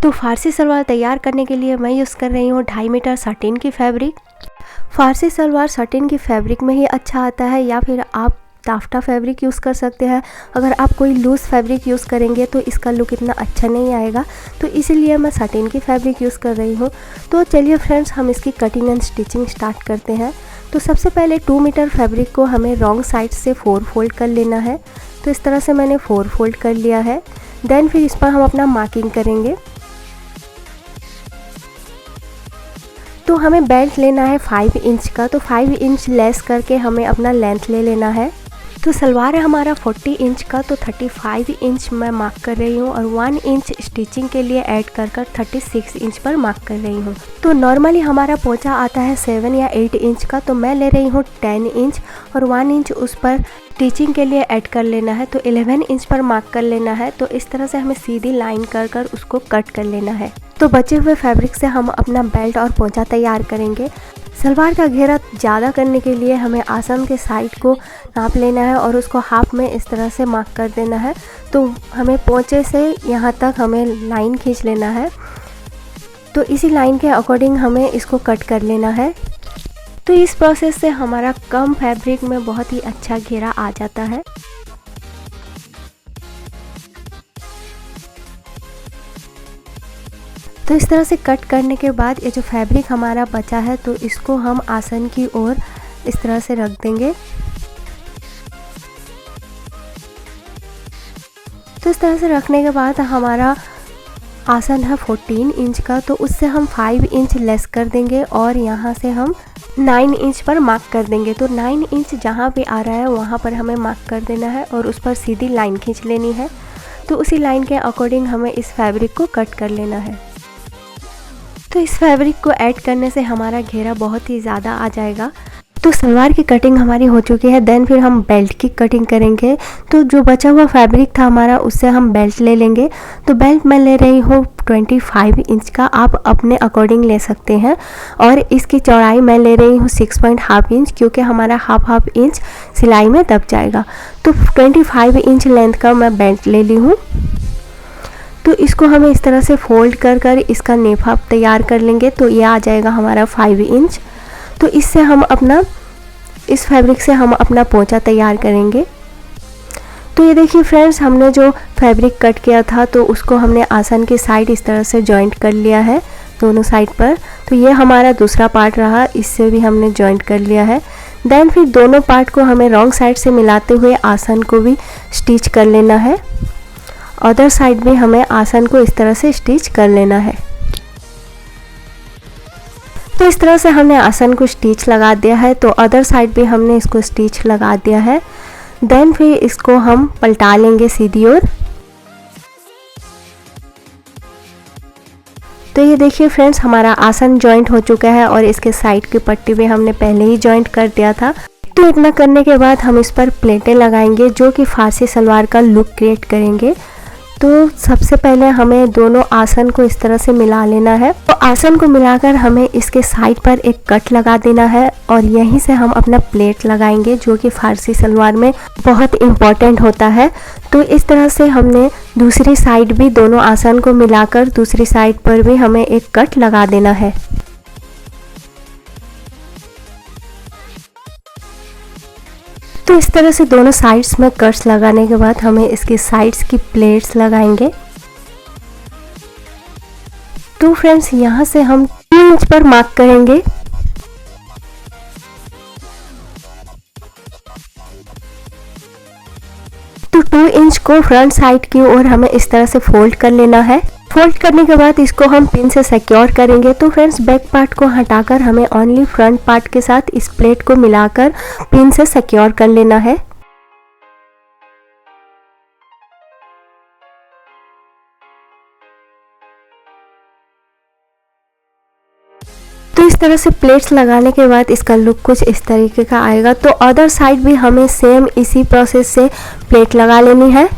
तो फारसी सलवार तैयार करने के लिए मैं यूज़ कर रही हूँ 2.5 मीटर सटीन की फैब्रिक। फारसी सलवार सटीन की फैब्रिक में ही अच्छा आता है या फिर आप टाफ्टा फैब्रिक यूज़ कर सकते हैं। अगर आप कोई लूज़ फैब्रिक यूज़ करेंगे तो इसका लुक इतना अच्छा नहीं आएगा, तो इसीलिए मैं सटीन की फैब्रिक यूज़ कर रही हूँ। तो चलिए फ्रेंड्स, हम इसकी कटिंग एंड स्टिचिंग स्टार्ट करते हैं। तो सबसे पहले 2 मीटर फैब्रिक को हमें रॉन्ग साइड से 4 फोल्ड कर लेना है। तो इस तरह से मैंने 4 फोल्ड कर लिया है। देन फिर इस पर हम अपना मार्किंग करेंगे। तो हमें बेल्ट लेना है 5 इंच का, तो 5 इंच लेस करके हमें अपना लेंथ ले लेना है। तो सलवार है हमारा 40 इंच का, तो 35 इंच मैं मार्क कर रही हूँ और 1 इंच स्टिचिंग के लिए ऐड कर 36 इंच पर मार्क कर रही हूँ। तो नॉर्मली हमारा पोंचा आता है 7 या 8 इंच का, तो मैं ले रही हूँ 10 इंच और 1 इंच उस पर स्टिचिंग के लिए ऐड कर लेना है। तो 11 इंच पर मार्क कर लेना है। तो इस तरह से हमें सीधी लाइन कर उसको कट कर लेना है। तो बचे हुए फैब्रिक से हम अपना बेल्ट और पोंचा तैयार करेंगे। सलवार का घेरा ज़्यादा करने के लिए हमें आसन के साइड को नाप लेना है और उसको हाफ में इस तरह से मार्क कर देना है। तो हमें पोंचे से यहाँ तक हमें लाइन खींच लेना है। तो इसी लाइन के अकॉर्डिंग हमें इसको कट कर लेना है। तो इस प्रोसेस से हमारा कम फैब्रिक में बहुत ही अच्छा घेरा आ जाता है। तो इस तरह से कट करने के बाद ये जो फैब्रिक हमारा बचा है, तो इसको हम आसन की ओर इस तरह से रख देंगे। तो इस तरह से रखने के बाद हमारा आसन है 14 इंच का, तो उससे हम 5 इंच लेस कर देंगे और यहाँ से हम 9 इंच पर मार्क कर देंगे। तो 9 इंच जहाँ पे आ रहा है वहाँ पर हमें मार्क कर देना है और उस पर सीधी लाइन खींच लेनी है। तो उसी लाइन के अकॉर्डिंग हमें इस फैब्रिक को कट कर लेना है। तो इस फैब्रिक को ऐड करने से हमारा घेरा बहुत ही ज़्यादा आ जाएगा। तो सलवार की कटिंग हमारी हो चुकी है। देन फिर हम बेल्ट की कटिंग करेंगे। तो जो बचा हुआ फैब्रिक था हमारा, उससे हम बेल्ट ले लेंगे। तो बेल्ट मैं ले रही हूँ 25 इंच का, आप अपने अकॉर्डिंग ले सकते हैं। और इसकी चौड़ाई मैं ले रही हूँ 6.5 इंच, क्योंकि हमारा हाफ इंच सिलाई में दब जाएगा। तो 25 इंच लेंथ का मैं बेल्ट ले ली हूँ। तो इसको हमें इस तरह से फोल्ड कर इसका नेफा तैयार कर लेंगे। तो ये आ जाएगा हमारा 5 इंच। तो इससे हम अपना इस फैब्रिक से हम अपना पोंचा तैयार करेंगे। तो ये देखिए फ्रेंड्स, हमने जो फैब्रिक कट किया था तो उसको हमने आसन की साइड इस तरह से जॉइंट कर लिया है दोनों साइड पर। तो ये हमारा दूसरा पार्ट रहा, इससे भी हमने जॉइंट कर लिया है। देन फिर दोनों पार्ट को हमें रॉन्ग साइड से मिलाते हुए आसन को भी स्टिच कर लेना है। अदर साइड भी हमें आसन को इस तरह से स्टिच कर लेना है। तो इस तरह से हमने आसन को स्टिच लगा दिया है। तो अदर साइड भी हमने इसको स्टिच लगा दिया है। देन फिर इसको हम पलटा लेंगे सीधी ओर। तो ये देखिए फ्रेंड्स, हमारा आसन जॉइंट हो चुका है और इसके साइड की पट्टी भी हमने पहले ही जॉइंट कर दिया था। तो इतना करने के बाद हम इस पर प्लेटें लगाएंगे जो कि फारसी सलवार का लुक क्रिएट करेंगे। तो सबसे पहले हमें दोनों आसन को इस तरह से मिला लेना है। तो आसन को मिलाकर हमें इसके साइड पर एक कट लगा देना है और यहीं से हम अपना प्लेट लगाएंगे, जो कि फारसी सलवार में बहुत इम्पॉर्टेंट होता है। तो इस तरह से हमने दूसरी साइड भी दोनों आसन को मिलाकर दूसरी साइड पर भी हमें एक कट लगा देना है। तो इस तरह से दोनों साइड्स में कट्स लगाने के बाद हमें इसकी साइड्स की प्लेट्स लगाएंगे। तो फ्रेंड्स, यहाँ से हम 3 इंच पर मार्क करेंगे। तो 2 इंच को फ्रंट साइड की ओर हमें इस तरह से फोल्ड कर लेना है। फोल्ड करने के बाद इसको हम पिन से सिक्योर करेंगे। तो फ्रेंड्स, बैक पार्ट को हटाकर हमें ओनली फ्रंट पार्ट के साथ इस प्लेट को मिलाकर पिन से सिक्योर कर लेना है। तो इस तरह से प्लेट्स लगाने के बाद इसका लुक कुछ इस तरीके का आएगा। तो अदर साइड भी हमें सेम इसी प्रोसेस से प्लेट लगा लेनी है।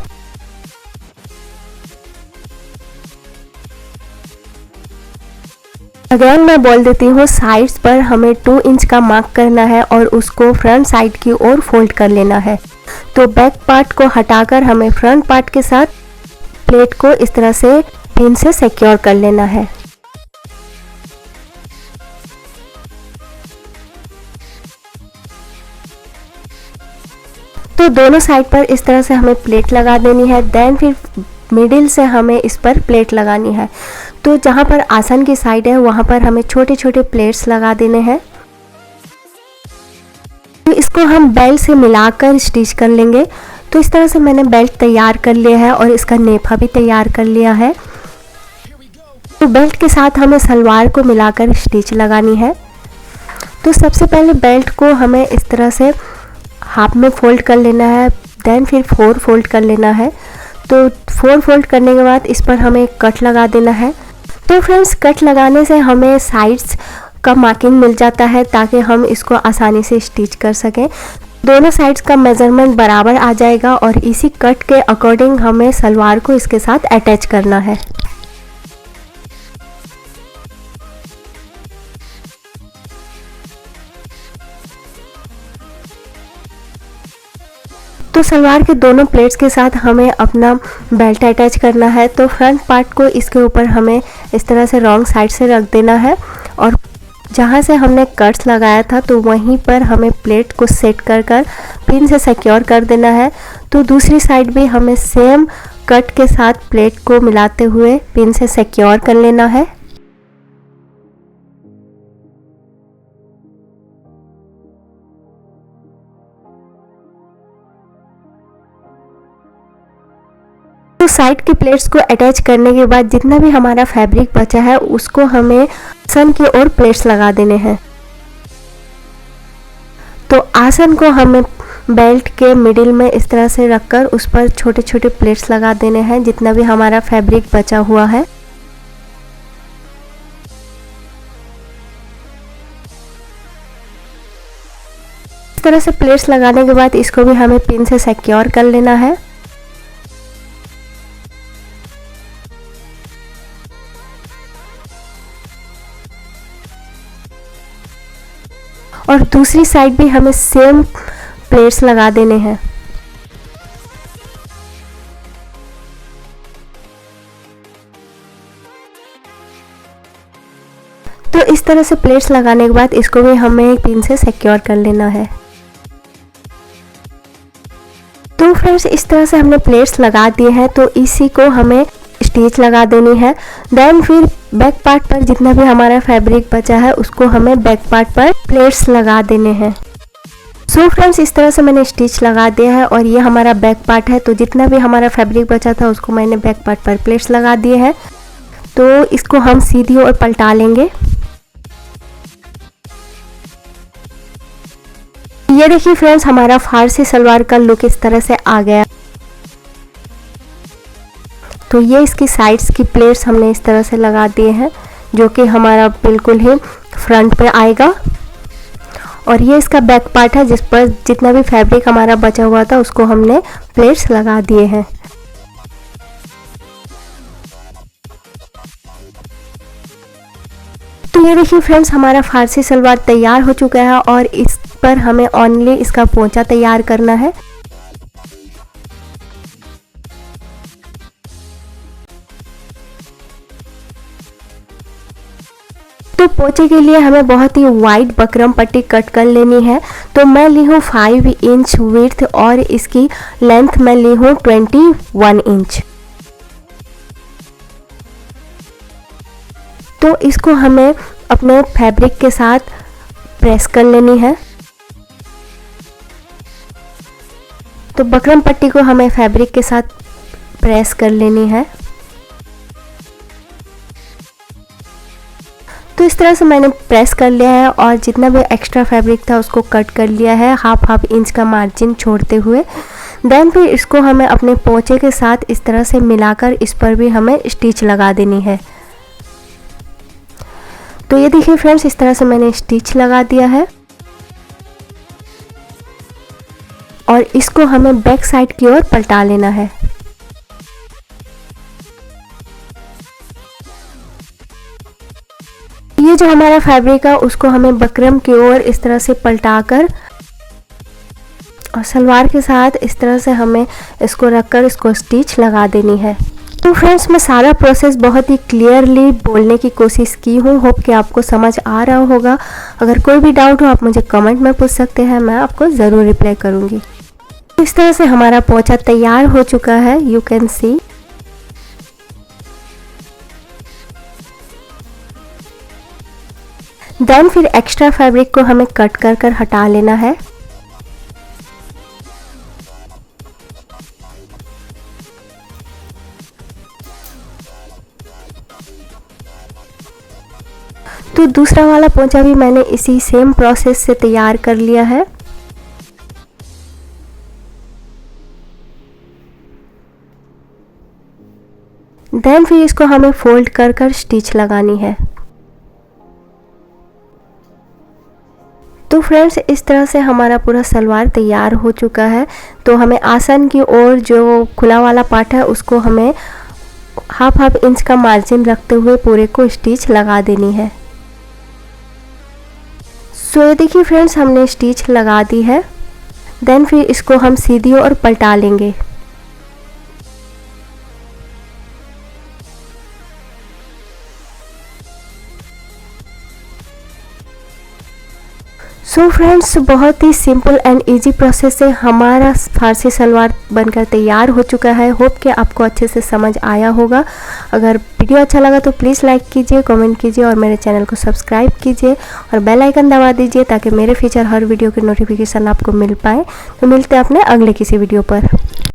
अगेन मैं बोल देती हूँ, साइड्स पर हमें 2 इंच का मार्क करना है और उसको फ्रंट साइड की ओर फोल्ड कर लेना है। तो बैक पार्ट को हटाकर हमें फ्रंट पार्ट के साथ प्लेट को इस तरह से पिन से सिक्योर कर लेना है। तो दोनों साइड पर इस तरह से हमें प्लेट लगा देनी है। देन फिर मिडिल से हमें इस पर प्लेट लगानी है। तो जहाँ पर आसन की साइड है वहाँ पर हमें छोटे छोटे प्लेट्स लगा देने हैं। तो इसको हम बेल्ट से मिलाकर स्टिच कर लेंगे। तो इस तरह से मैंने बेल्ट तैयार कर लिया है और इसका नेफा भी तैयार कर लिया है। तो बेल्ट के साथ हमें सलवार को मिलाकर स्टिच लगानी है। तो सबसे पहले बेल्ट को हमें इस तरह से हाफ में फोल्ड कर लेना है। देन फिर 4 फोल्ड कर लेना है। तो 4 फोल्ड करने के बाद इस पर हमें कट लगा देना है। तो फ्रेंड्स, कट लगाने से हमें साइड्स का मार्किंग मिल जाता है ताकि हम इसको आसानी से स्टिच कर सकें। दोनों साइड्स का मेजरमेंट बराबर आ जाएगा और इसी कट के अकॉर्डिंग हमें सलवार को इसके साथ अटैच करना है। तो सलवार के दोनों प्लेट्स के साथ हमें अपना बेल्ट अटैच करना है। तो फ्रंट पार्ट को इसके ऊपर हमें इस तरह से रॉन्ग साइड से रख देना है और जहाँ से हमने कट्स लगाया था तो वहीं पर हमें प्लेट को सेट कर पिन से सिक्योर कर देना है। तो दूसरी साइड भी हमें सेम कट के साथ प्लेट को मिलाते हुए पिन से सिक्योर कर लेना है। तो साइड के प्लेट्स को अटैच करने के बाद जितना भी हमारा फैब्रिक बचा है उसको हमें आसन की ओर प्लेट्स लगा देने हैं। तो आसन को हमें बेल्ट के मिडिल में इस तरह से रखकर उस पर छोटे छोटे प्लेट्स लगा देने हैं जितना भी हमारा फैब्रिक बचा हुआ है। इस तरह से प्लेट्स लगाने के बाद इसको भी हमें पिन से सिक्योर कर लेना है। और दूसरी साइड भी हमें सेम प्लेट्स लगा देने हैं। तो इस तरह से प्लेट्स लगाने के बाद इसको भी हमें पिन से सिक्योर कर लेना है। तो फ्रेंड्स, इस तरह से हमने प्लेट्स लगा दिए हैं। तो इसी को हमें स्टिच लगा देनी है। देन फिर बैक पार्ट पर जितना भी हमारा फैब्रिक बचा है उसको हमें बैक पार्ट पर प्लेट्स लगा देने हैं। सो फ्रेंड्स, इस तरह से मैंने स्टिच लगा दिया है और ये हमारा बैक पार्ट है। तो जितना भी हमारा फैब्रिक बचा था उसको मैंने बैक पार्ट पर प्लेट्स लगा दिए हैं। तो इसको हम सीधी और पलटा लेंगे। ये देखिए फ्रेंड्स, हमारा फारसी सलवार का लुक इस तरह से आ गया। तो ये इसकी साइड्स की प्लेट्स हमने इस तरह से लगा दिए हैं जो कि हमारा बिल्कुल ही फ्रंट पे आएगा। और ये इसका बैक पार्ट है जिस पर जितना भी फैब्रिक हमारा बचा हुआ था उसको हमने प्लेट्स लगा दिए हैं। तो ये देखिए फ्रेंड्स, हमारा फारसी सलवार तैयार हो चुका है और इस पर हमें ओनली इसका पोंचा तैयार करना है। तो पोंचे के लिए हमें बहुत ही वाइड बकरम पट्टी कट कर लेनी है। तो मैं ली हूँ 5 इंच विड्थ और इसकी लेंथ मैं ली हूँ 21 इंच। तो इसको हमें अपने फैब्रिक के साथ प्रेस कर लेनी है। तो बकरम पट्टी को हमें फैब्रिक के साथ प्रेस कर लेनी है। तो इस तरह से मैंने प्रेस कर लिया है और जितना भी एक्स्ट्रा फैब्रिक था उसको कट कर लिया है हाफ इंच का मार्जिन छोड़ते हुए। देन फिर इसको हमें अपने पोंचे के साथ इस तरह से मिलाकर इस पर भी हमें स्टिच लगा देनी है। तो ये देखिए फ्रेंड्स, इस तरह से मैंने स्टिच लगा दिया है और इसको हमें बैक साइड की ओर पलटा लेना है। ये जो हमारा फैब्रिक है उसको हमें बकरम की ओर इस तरह से पलटाकर और सलवार के साथ इस तरह से हमें इसको रखकर इसको स्टिच लगा देनी है। तो फ्रेंड्स मैं सारा प्रोसेस बहुत ही क्लियरली बोलने की कोशिश की हूँ। होप कि आपको समझ आ रहा होगा। अगर कोई भी डाउट हो आप मुझे कमेंट में पूछ सकते हैं, मैं आपको ज़रूर रिप्लाई करूँगी। इस तरह से हमारा पोंचा तैयार हो चुका है, यू कैन सी। देन फिर एक्स्ट्रा फैब्रिक को हमें कट कर कर हटा लेना है। तो दूसरा वाला पोंचा भी मैंने इसी सेम प्रोसेस से तैयार कर लिया है। देन फिर इसको हमें फोल्ड कर कर स्टिच लगानी है। तो फ्रेंड्स इस तरह से हमारा पूरा सलवार तैयार हो चुका है। तो हमें आसन की ओर जो खुला वाला पार्ट है उसको हमें हाफ इंच का मार्जिन रखते हुए पूरे को स्टिच लगा देनी है। सो ये देखिए फ्रेंड्स हमने स्टिच लगा दी है। देन फिर इसको हम सीधी और पलटा लेंगे। सो फ्रेंड्स बहुत ही सिंपल एंड इजी प्रोसेस से हमारा फारसी सलवार बनकर तैयार हो चुका है। होप कि आपको अच्छे से समझ आया होगा। अगर वीडियो अच्छा लगा तो प्लीज़ लाइक कीजिए, कमेंट कीजिए और मेरे चैनल को सब्सक्राइब कीजिए और बेल आइकन दबा दीजिए ताकि मेरे फ्यूचर हर वीडियो की नोटिफिकेशन आपको मिल पाए। तो मिलते हैं अपने अगले किसी वीडियो पर।